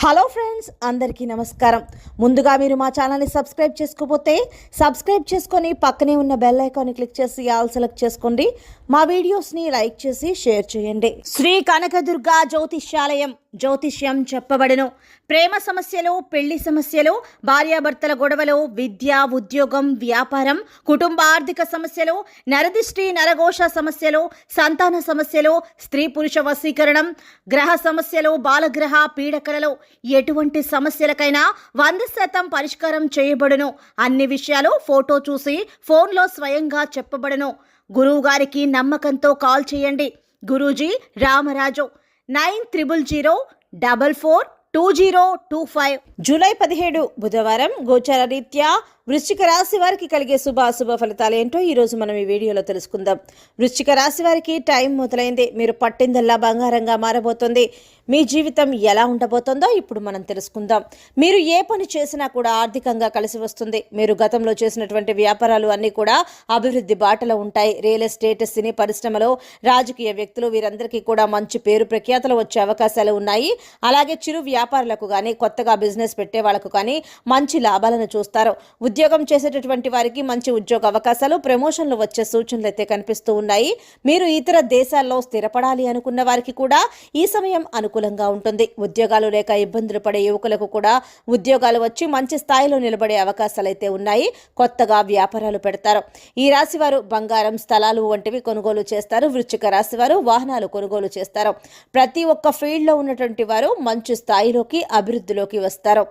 Hello friends, అందరికీ నమస్కారం. ముందుగా మీరు మా ఛానల్ని సబ్స్క్రైబ్ చేసుకోకపోతే సబ్స్క్రైబ్ చేసుకొని పక్కనే ఉన్న బెల్ ఐకాన్ని క్లిక్ చేసి ఆల్ సెలెక్ట్ చేసుకోండి. మా వీడియోస్ని లైక్ చేసి షేర్ చేయండి. శ్రీ కనకదుర్గ జ్యోతిష్యాలయం. జ్యోతిష్యం చెప్పబడును. ప్రేమ సమస్యలు, పెళ్లి సమస్యలు, భార్యాభర్తల గొడవలు, విద్య, ఉద్యోగం, వ్యాపారం, కుటుంబ ఆర్థిక సమస్యలు, నరదిష్టి, నరఘోష సమస్యలు, సంతాన సమస్యలు, స్త్రీ పురుష వశీకరణం, గ్రహ సమస్యలు, బాలగ్రహ పీడకలలో ఎటువంటి సమస్యలకైనా 100% పరిష్కారం చేయబడును. అన్ని విషయాలు ఫోటో చూసి ఫోన్లో స్వయంగా చెప్పబడును. గురువు గారికి నమ్మకంతో కాల్ చేయండి. గురూజీ రామరాజు 9000442025. జూలై 17 బుధవారం. గోచార రీత్యా వృశ్చిక రాశి వారికి కలిగే శుభాశుభ ఫలితాలు ఏంటో ఈరోజు మనం ఈ వీడియోలో తెలుసుకుందాం. వృశ్చిక రాశి వారికి టైం మొదలైంది. మీరు పట్టిందల్లా బంగారంగా మారబోతుంది. మీ జీవితం ఎలా ఉండబోతుందో ఇప్పుడు మనం తెలుసుకుందాం. మీరు ఏ పని చేసినా కూడా ఆర్థికంగా కలిసి వస్తుంది. మీరు గతంలో చేసినటువంటి వ్యాపారాలు అన్నీ కూడా అభివృద్ధి బాటలో ఉంటాయి. రియల్ ఎస్టేట్, సినీ పరిశ్రమలో రాజకీయ వ్యక్తులు వీరందరికీ కూడా మంచి పేరు ప్రఖ్యాతలు వచ్చే అవకాశాలు ఉన్నాయి. అలాగే చిరు వ్యాపారులకు కానీ, కొత్తగా బిజినెస్ పెట్టే వాళ్ళకు కానీ మంచి లాభాలను చూస్తారు. ఉద్యోగం చేసేటటువంటి వారికి మంచి ఉద్యోగ అవకాశాలు, ప్రమోషన్లు వచ్చే సూచనలు అయితే కనిపిస్తూ ఉన్నాయి. మీరు ఇతర దేశాల్లో స్థిరపడాలి అనుకున్న వారికి కూడా ఈ సమయం అనుకూలంగా ఉంటుంది. ఉద్యోగాలు లేక ఇబ్బందులు పడే యువకులకు కూడా ఉద్యోగాలు వచ్చి మంచి స్థాయిలో నిలబడే అవకాశాలు అయితే ఉన్నాయి. కొత్తగా వ్యాపారాలు పెడతారు. ఈ రాశి వారు బంగారం, స్థలాలు వంటివి కొనుగోలు చేస్తారు. వృశ్చిక రాశి వారు వాహనాలు కొనుగోలు చేస్తారు. ప్రతి ఒక్క ఫీల్డ్లో ఉన్నటువంటి వారు మంచి స్థాయిలోకి, అభివృద్ధిలోకి వస్తారు.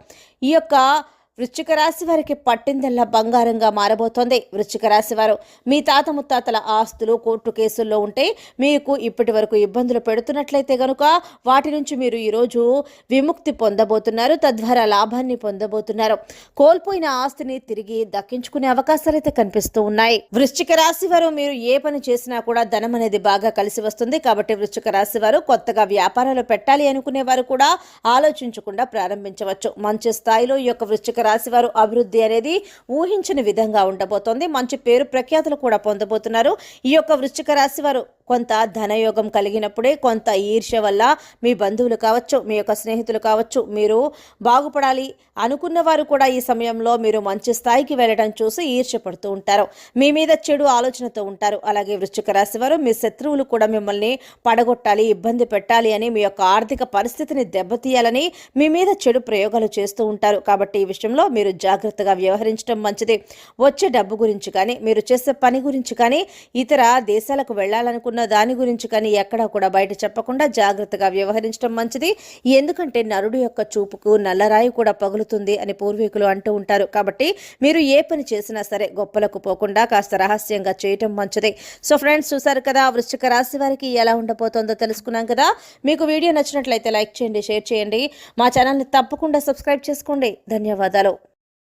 ఈ యొక్క వృశ్చిక రాశి వారికి పట్టిందల్లా బంగారంగా మారబోతోంది. వృశ్చిక రాశి వారు మీ తాత ముత్తాతల ఆస్తులు కోర్టు కేసుల్లో ఉంటే మీకు ఇప్పటి వరకు ఇబ్బందులు పెడుతున్నట్లయితే గనుక వాటి నుంచి మీరు ఈరోజు విముక్తి పొందబోతున్నారు. తద్వారా లాభాన్ని పొందబోతున్నారు. కోల్పోయిన ఆస్తిని తిరిగి దక్కించుకునే అవకాశాలు అయితే కనిపిస్తూ ఉన్నాయి. వృశ్చిక రాశి వారు మీరు ఏ పని చేసినా కూడా ధనం అనేది బాగా కలిసి వస్తుంది. కాబట్టి వృశ్చిక రాశి వారు కొత్తగా వ్యాపారాలు పెట్టాలి అనుకునే వారు కూడా ఆలోచించకుండా ప్రారంభించవచ్చు. మంచి స్థాయిలో ఈ యొక్క వృశ్చిక రాశి వారు అభివృద్ధి అనేది ఊహించని విధంగా ఉండబోతోంది. మంచి పేరు ప్రఖ్యాతులు కూడా పొందబోతున్నారు. ఈ యొక్క వృశ్చిక రాశి వారు కొంత ధనయోగం కలిగినప్పుడే కొంత ఈర్ష్య వల్ల మీ బంధువులు కావచ్చు, మీ యొక్క స్నేహితులు కావచ్చు, మీరు బాగుపడాలి అనుకున్న వారు కూడా ఈ సమయంలో మీరు మంచి స్థాయికి వెళ్ళడం చూసి ఈర్ష్య పడుతూ ఉంటారు. మీ మీద చెడు ఆలోచనతో ఉంటారు. అలాగే వృశ్చిక రాశి వారు మీ శత్రువులు కూడా మిమ్మల్ని పడగొట్టాలి, ఇబ్బంది పెట్టాలి అని, మీ యొక్క ఆర్థిక పరిస్థితిని దెబ్బతీయాలని మీ మీద చెడు ప్రయోగాలు చేస్తూ ఉంటారు. కాబట్టి ఈ విషయంలో మీరు జాగ్రత్తగా వ్యవహరించడం మంచిది. వచ్చే డబ్బు గురించి కానీ, మీరు చేసే పని గురించి కానీ, ఇతర దేశాలకు వెళ్ళాలనుకున్న దాని గురించి కానీ ఎక్కడా కూడా బయట చెప్పకుండా జాగ్రత్తగా వ్యవహరించడం మంచిది. ఎందుకంటే నరుడు యొక్క చూపుకు నల్లరాయి కూడా పగులుతుంది అని పూర్వీకులు అంటూ ఉంటారు. కాబట్టి మీరు ఏ పని చేసినా సరే గొప్పలకు పోకుండా కాస్త రహస్యంగా చేయటం మంచిది. సో ఫ్రెండ్స్, చూసారు కదా వృశ్చిక రాశి వారికి ఎలా ఉండబోతోందో తెలుసుకున్నాం కదా. మీకు వీడియో నచ్చినట్లయితే లైక్ చేయండి, షేర్ చేయండి. మా ఛానల్ని తప్పకుండా సబ్స్క్రైబ్ చేసుకోండి. ధన్యవాదాలు.